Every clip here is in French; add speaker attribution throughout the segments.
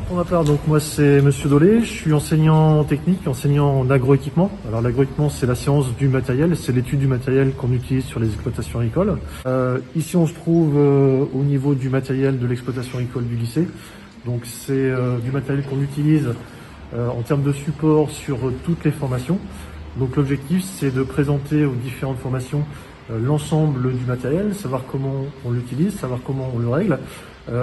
Speaker 1: Pour ma part, donc moi c'est Monsieur Dolé, je suis enseignant technique, enseignant en agroéquipement. Alors l'agroéquipement c'est la science du matériel, c'est l'étude du matériel qu'on utilise sur les exploitations agricoles. Ici on se trouve au niveau du matériel de l'exploitation agricole du lycée. Donc c'est du matériel qu'on utilise en termes de support sur toutes les formations. Donc l'objectif c'est de présenter aux différentes formations l'ensemble du matériel, savoir comment on l'utilise, savoir comment on le règle.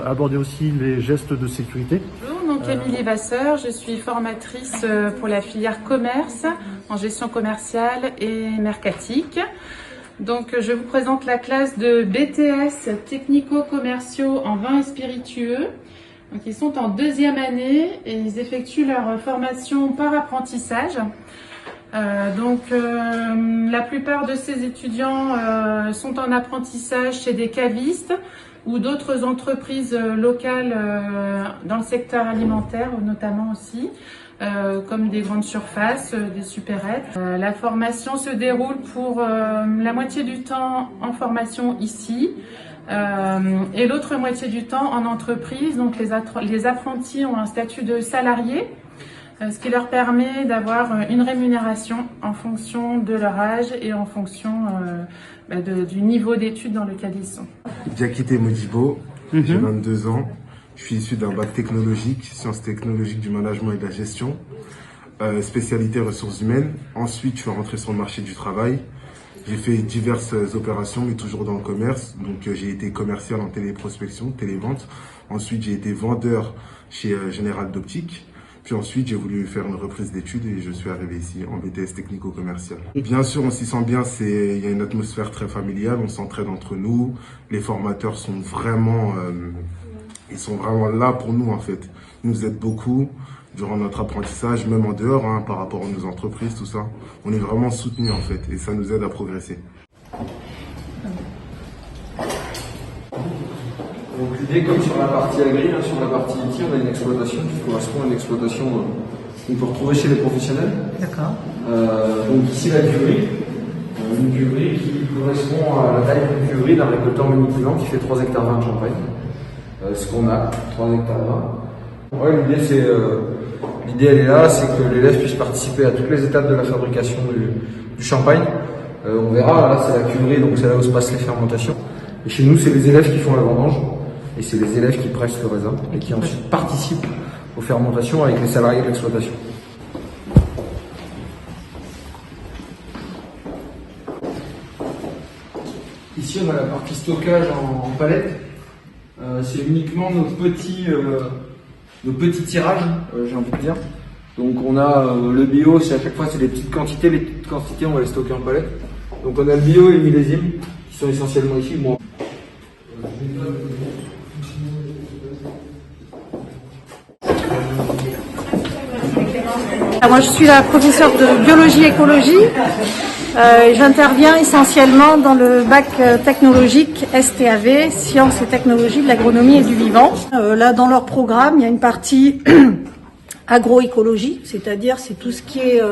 Speaker 1: Aborder aussi les gestes de sécurité.
Speaker 2: Bonjour, donc Émilie Vasseur, je suis formatrice pour la filière commerce en gestion commerciale et mercatique. Donc je vous présente la classe de BTS technico-commerciaux en vin et spiritueux. Donc ils sont en 2e année et ils effectuent leur formation par apprentissage. La plupart de ces étudiants sont en apprentissage chez des cavistes ou d'autres entreprises locales dans le secteur alimentaire notamment aussi, comme des grandes surfaces, des supérettes. La formation se déroule pour la moitié du temps en formation ici et l'autre moitié du temps en entreprise. Donc les apprentis ont un statut de salarié, ce qui leur permet d'avoir une rémunération en fonction de leur âge et en fonction du niveau d'études dans lequel ils sont.
Speaker 3: Diakité Modibo, j'ai 22 ans, je suis issu d'un bac technologique, sciences technologiques du management et de la gestion, spécialité ressources humaines. Ensuite, je suis rentré sur le marché du travail. J'ai fait diverses opérations, mais toujours dans le commerce. Donc, j'ai été commercial en téléprospection, télévente. Ensuite, j'ai été vendeur chez Général d'Optique. Puis ensuite, j'ai voulu faire une reprise d'études et je suis arrivé ici en BTS technico-commercial. Bien sûr, on s'y sent bien, il y a une atmosphère très familiale, on s'entraide entre nous. Les formateurs sont vraiment, ils sont vraiment là pour nous en fait. Ils nous aident beaucoup durant notre apprentissage, même en dehors, par rapport à nos entreprises, tout ça. On est vraiment soutenus en fait et ça nous aide à progresser.
Speaker 4: Donc l'idée, comme sur la partie agri, sur la partie IT, on a une exploitation qui correspond à une exploitation qu'on peut retrouver chez les professionnels.
Speaker 5: D'accord.
Speaker 4: Donc ici la cuverie, une cuverie qui correspond à la taille d'une cuverie d'un récolteur monoculant qui fait 3 hectares 20 de Champagne. Ce qu'on a, 3 hectares 20. Ouais, l'idée elle est là, c'est que l'élève puisse participer à toutes les étapes de la fabrication du champagne. On verra, là c'est la cuverie, donc c'est là où se passent les fermentations. Et chez nous, c'est les élèves qui font la vendange. Et c'est les élèves qui pressent le raisin et qui ensuite participent aux fermentations avec les salariés de l'exploitation. Ici, on a la partie stockage en palette. C'est uniquement nos petits tirages, j'ai envie de dire. Donc on a le bio, c'est à chaque fois c'est des petites quantités. Les petites quantités, on va les stocker en palette. Donc on a le bio et le millésime qui sont essentiellement ici. Bon.
Speaker 5: Moi, je suis la professeure de biologie-écologie. J'interviens essentiellement dans le bac technologique STAV, Sciences et technologies de l'agronomie et du vivant. Là, dans leur programme, il y a une partie agroécologie, c'est-à-dire c'est tout ce qui est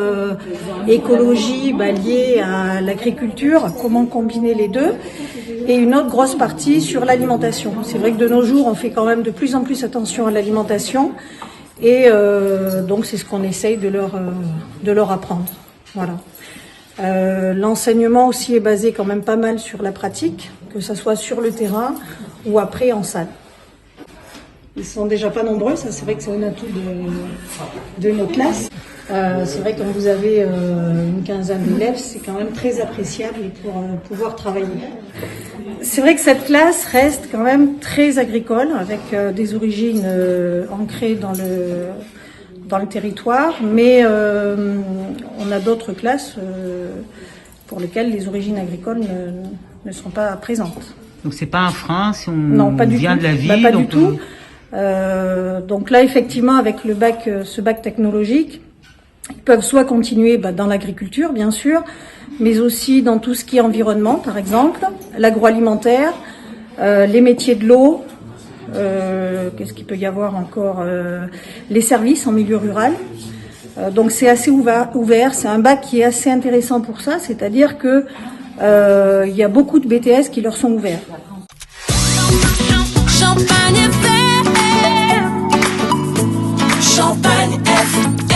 Speaker 5: écologie lié à l'agriculture, comment combiner les deux, et une autre grosse partie sur l'alimentation. C'est vrai que de nos jours, on fait quand même de plus en plus attention à l'alimentation. Et donc c'est ce qu'on essaye de leur apprendre. Voilà. L'enseignement aussi est basé quand même pas mal sur la pratique, que ce soit sur le terrain ou après en salle. Ils sont déjà pas nombreux, ça c'est vrai que c'est un atout de nos classes. C'est vrai que quand vous avez une quinzaine d'élèves, c'est quand même très appréciable pour pouvoir travailler. C'est vrai que cette classe reste quand même très agricole, avec des origines ancrées dans le territoire, mais on a d'autres classes pour lesquelles les origines agricoles ne sont pas présentes.
Speaker 6: Donc c'est pas un frein si on
Speaker 5: non, pas du
Speaker 6: vient
Speaker 5: tout.
Speaker 6: de la ville.
Speaker 5: Pas du tout. Donc là, effectivement, avec ce bac technologique, ils peuvent soit continuer dans l'agriculture, bien sûr, mais aussi dans tout ce qui est environnement, par exemple, l'agroalimentaire, les métiers de l'eau, qu'est-ce qu'il peut y avoir encore, les services en milieu rural. Donc c'est assez ouvert, c'est un bac qui est assez intéressant pour ça, c'est-à-dire que il y a beaucoup de BTS qui leur sont ouverts. Champagne
Speaker 6: Champagne FM.